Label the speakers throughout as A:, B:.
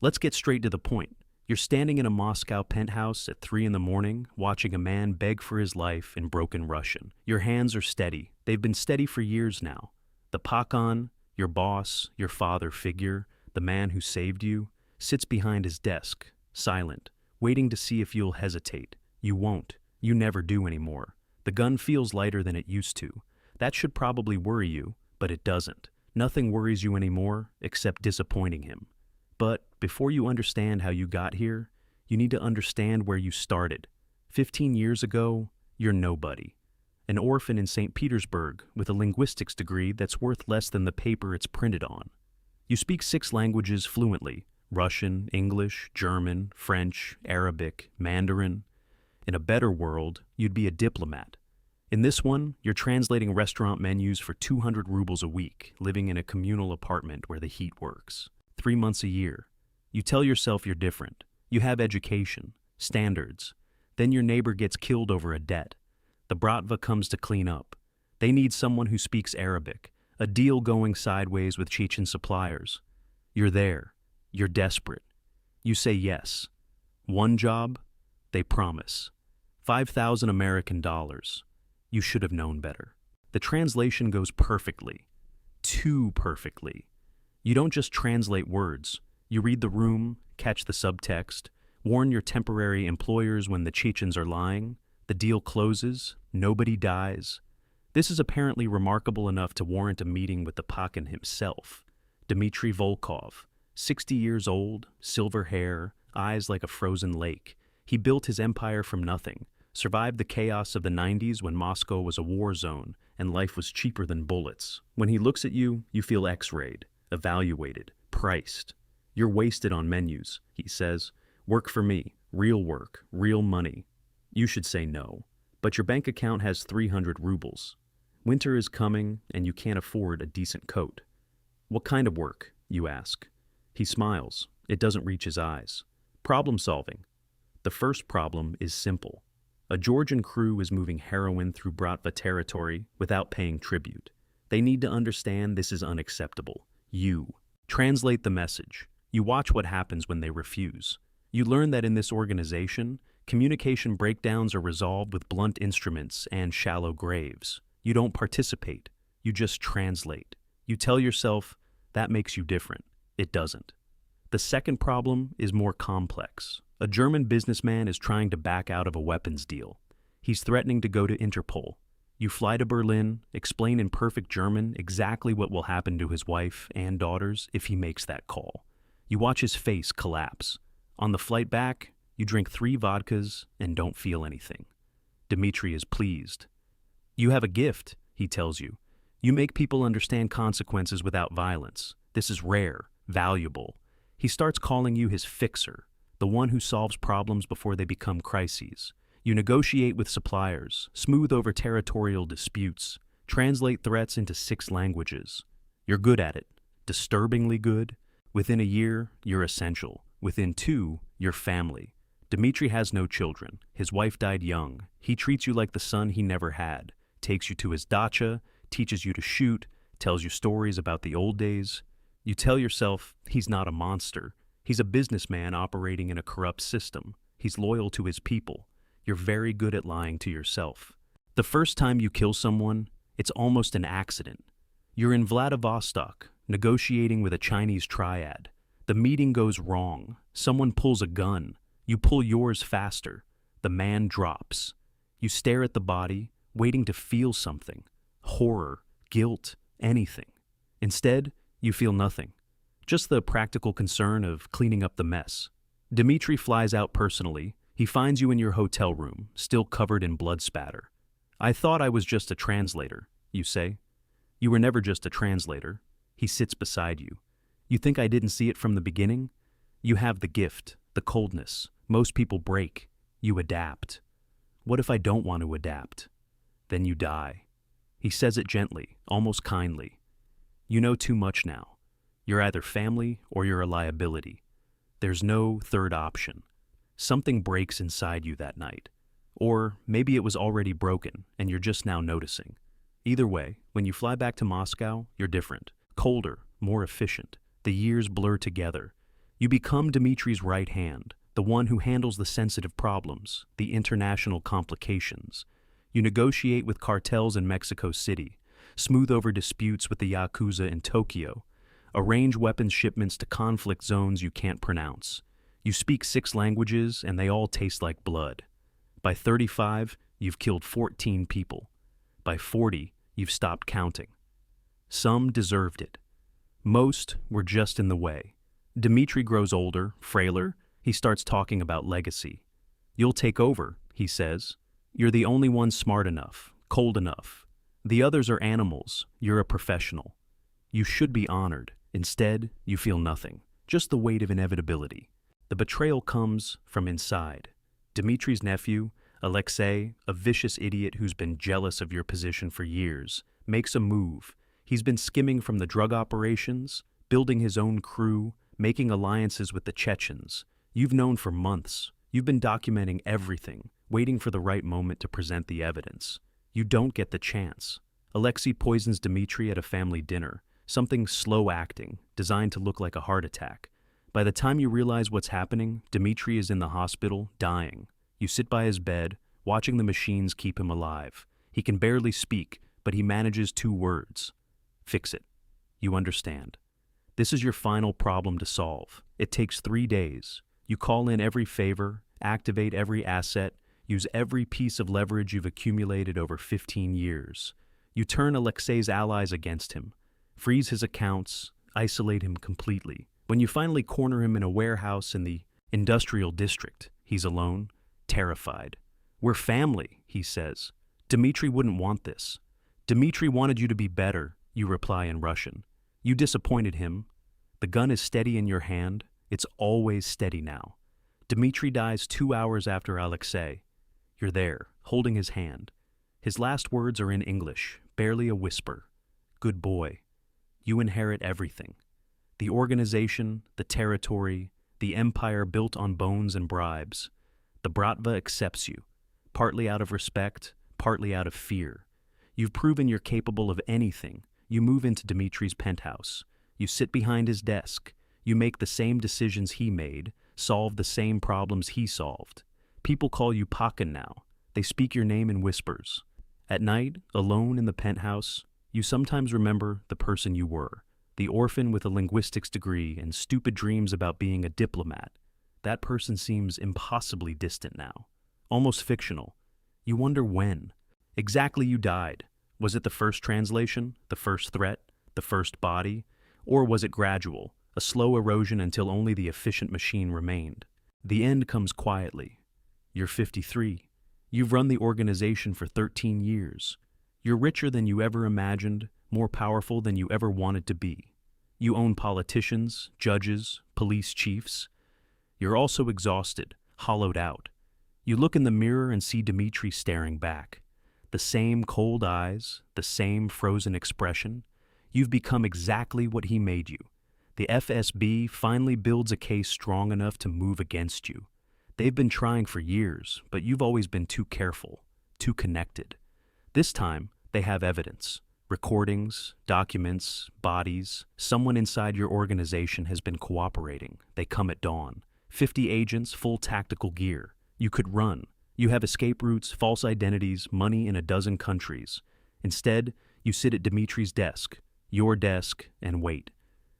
A: Let's get straight to the point. You're standing in a Moscow penthouse at 3 in the morning, watching a man beg for his life in broken Russian. Your hands are steady. They've been steady for years now. The Pakhan, your boss, your father figure, the man who saved you, sits behind his desk, silent, waiting to see if you'll hesitate. You won't. You never do anymore. The gun feels lighter than it used to. That should probably worry you, but it doesn't. Nothing worries you anymore except disappointing him. But before you understand how you got here, you need to understand where you started. 15 years ago, you're nobody. An orphan in St. Petersburg with a linguistics degree that's worth less than the paper it's printed on. You speak 6 languages fluently: Russian, English, German, French, Arabic, Mandarin. In a better world, you'd be a diplomat. In this one, you're translating restaurant menus for 200 rubles a week, living in a communal apartment where the heat works. 3 months a year. You tell yourself you're different. You have education, standards. Then your neighbor gets killed over a debt. The Bratva comes to clean up. They need someone who speaks Arabic, a deal going sideways with Chechen suppliers. You're there. You're desperate. You say yes. One job? They promise. 5,000 American dollars. You should have known better. The translation goes perfectly. Too perfectly. You don't just translate words. You read the room, catch the subtext, warn your temporary employers when the Chechens are lying. The deal closes. Nobody dies. This is apparently remarkable enough to warrant a meeting with the Pakhan himself. Dmitry Volkov, 60 years old, silver hair, eyes like a frozen lake. He built his empire from nothing, survived the chaos of the 90s when Moscow was a war zone and life was cheaper than bullets. When he looks at you, you feel X-rayed, evaluated, priced. You're wasted on menus, he says. Work for me, real work, real money. You should say no, but your bank account has 300 rubles. Winter is coming and you can't afford a decent coat. What kind of work, you ask? He smiles. It doesn't reach his eyes. Problem solving. The first problem is simple. A Georgian crew is moving heroin through Bratva territory without paying tribute. They need to understand this is unacceptable. You translate the message. You watch what happens when they refuse. You learn that in this organization, communication breakdowns are resolved with blunt instruments and shallow graves. You don't participate. You just translate. You tell yourself, that makes you different. It doesn't. The second problem is more complex. A German businessman is trying to back out of a weapons deal. He's threatening to go to Interpol. You fly to Berlin, explain in perfect German exactly what will happen to his wife and daughters if he makes that call. You watch his face collapse. On the flight back, you drink 3 vodkas and don't feel anything. Dmitry is pleased. You have a gift, he tells you. You make people understand consequences without violence. This is rare, valuable. He starts calling you his fixer, the one who solves problems before they become crises. You negotiate with suppliers, smooth over territorial disputes, translate threats into 6 languages. You're good at it, disturbingly good. Within a year, you're essential. Within 2, you're family. Dmitry has no children. His wife died young. He treats you like the son he never had, takes you to his dacha, teaches you to shoot, tells you stories about the old days. You tell yourself he's not a monster. He's a businessman operating in a corrupt system. He's loyal to his people. You're very good at lying to yourself. The first time you kill someone, it's almost an accident. You're in Vladivostok, negotiating with a Chinese triad. The meeting goes wrong. Someone pulls a gun. You pull yours faster. The man drops. You stare at the body, waiting to feel something. Horror, guilt, anything. Instead, you feel nothing. Just the practical concern of cleaning up the mess. Dmitry flies out personally. He finds you in your hotel room, still covered in blood spatter. I thought I was just a translator, you say. You were never just a translator. He sits beside you. You think I didn't see it from the beginning? You have the gift, the coldness. Most people break. You adapt. What if I don't want to adapt? Then you die. He says it gently, almost kindly. You know too much now. You're either family or you're a liability. There's no third option. Something breaks inside you that night. Or maybe it was already broken and you're just now noticing. Either way, when you fly back to Moscow, you're different. Colder, more efficient. The years blur together. You become Dimitri's right hand, the one who handles the sensitive problems, the international complications. You negotiate with cartels in Mexico City, smooth over disputes with the Yakuza in Tokyo, arrange weapons shipments to conflict zones you can't pronounce. You speak 6 languages and they all taste like blood. By 35, you've killed 14 people. By 40, you've stopped counting. Some deserved it. Most were just in the way. Dimitri grows older, frailer. He starts talking about legacy. You'll take over, he says. You're the only one smart enough, cold enough. The others are animals. You're a professional. You should be honored. Instead, you feel nothing, just the weight of inevitability. The betrayal comes from inside. Dimitri's nephew, Alexei, a vicious idiot who's been jealous of your position for years, makes a move. He's been skimming from the drug operations, building his own crew, making alliances with the Chechens. You've known for months. You've been documenting everything, waiting for the right moment to present the evidence. You don't get the chance. Alexei poisons Dimitri at a family dinner, something slow acting, designed to look like a heart attack. By the time you realize what's happening, Dimitri is in the hospital, dying. You sit by his bed, watching the machines keep him alive. He can barely speak, but he manages 2 words. Fix it. You understand. This is your final problem to solve. It takes 3 days. You call in every favor, activate every asset, use every piece of leverage you've accumulated over 15 years. You turn Alexei's allies against him, freeze his accounts, isolate him completely. When you finally corner him in a warehouse in the industrial district, he's alone, terrified. We're family, he says. Dimitri wouldn't want this. Dimitri wanted you to be better, you reply in Russian. You disappointed him. The gun is steady in your hand. It's always steady now. Dimitri dies 2 hours after Alexei. You're there, holding his hand. His last words are in English, barely a whisper. Good boy. You inherit everything. The organization, the territory, the empire built on bones and bribes. The Bratva accepts you, partly out of respect, partly out of fear. You've proven you're capable of anything. You move into Dimitri's penthouse. You sit behind his desk. You make the same decisions he made, solve the same problems he solved. People call you Pakhan now. They speak your name in whispers. At night, alone in the penthouse, you sometimes remember the person you were, the orphan with a linguistics degree and stupid dreams about being a diplomat. That person seems impossibly distant now, almost fictional. You wonder when exactly you died. Was it the first translation, the first threat, the first body, or was it gradual, a slow erosion until only the efficient machine remained? The end comes quietly. You're 53. You've run the organization for 13 years. You're richer than you ever imagined, more powerful than you ever wanted to be. You own politicians, judges, police chiefs. You're also exhausted, hollowed out. You look in the mirror and see Dimitri staring back. The same cold eyes, the same frozen expression. You've become exactly what he made you. The FSB finally builds a case strong enough to move against you. They've been trying for years, but you've always been too careful, too connected. This time, they have evidence. Recordings, documents, bodies. Someone inside your organization has been cooperating. They come at dawn. 50 agents, full tactical gear. You could run. You have escape routes, false identities, money in a dozen countries. Instead, you sit at Dimitri's desk, your desk, and wait.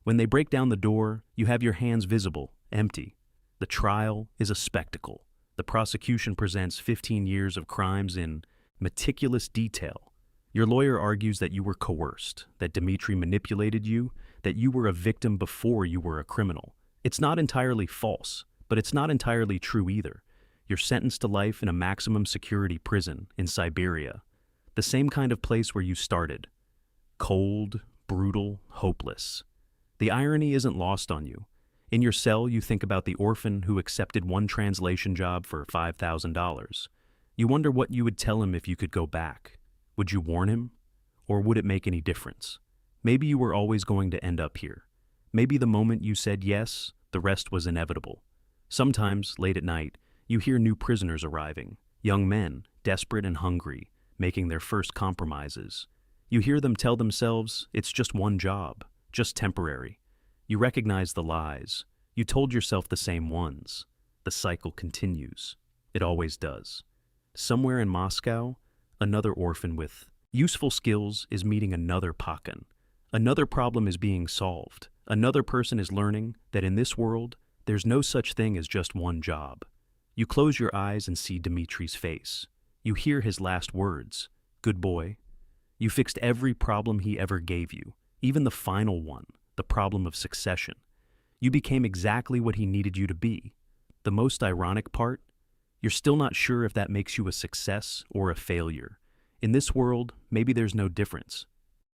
A: When they break down the door, you have your hands visible, empty. The trial is a spectacle. The prosecution presents 15 years of crimes in meticulous detail. Your lawyer argues that you were coerced, that Dimitri manipulated you, that you were a victim before you were a criminal. It's not entirely false, but it's not entirely true either. You're sentenced to life in a maximum security prison in Siberia, the same kind of place where you started. Cold, brutal, hopeless. The irony isn't lost on you. In your cell, you think about the orphan who accepted one translation job for $5,000. You wonder what you would tell him if you could go back. Would you warn him? Or would it make any difference? Maybe you were always going to end up here. Maybe the moment you said yes, the rest was inevitable. Sometimes, late at night, you hear new prisoners arriving, young men, desperate and hungry, making their first compromises. You hear them tell themselves it's just one job, just temporary. You recognize the lies. You told yourself the same ones. The cycle continues. It always does. Somewhere in Moscow, another orphan with useful skills is meeting another Pakhan. Another problem is being solved. Another person is learning that in this world, there's no such thing as just one job. You close your eyes and see Dmitri's face. You hear his last words, "Good boy." You fixed every problem he ever gave you, even the final one, the problem of succession. You became exactly what he needed you to be. The most ironic part? You're still not sure if that makes you a success or a failure. In this world, maybe there's no difference.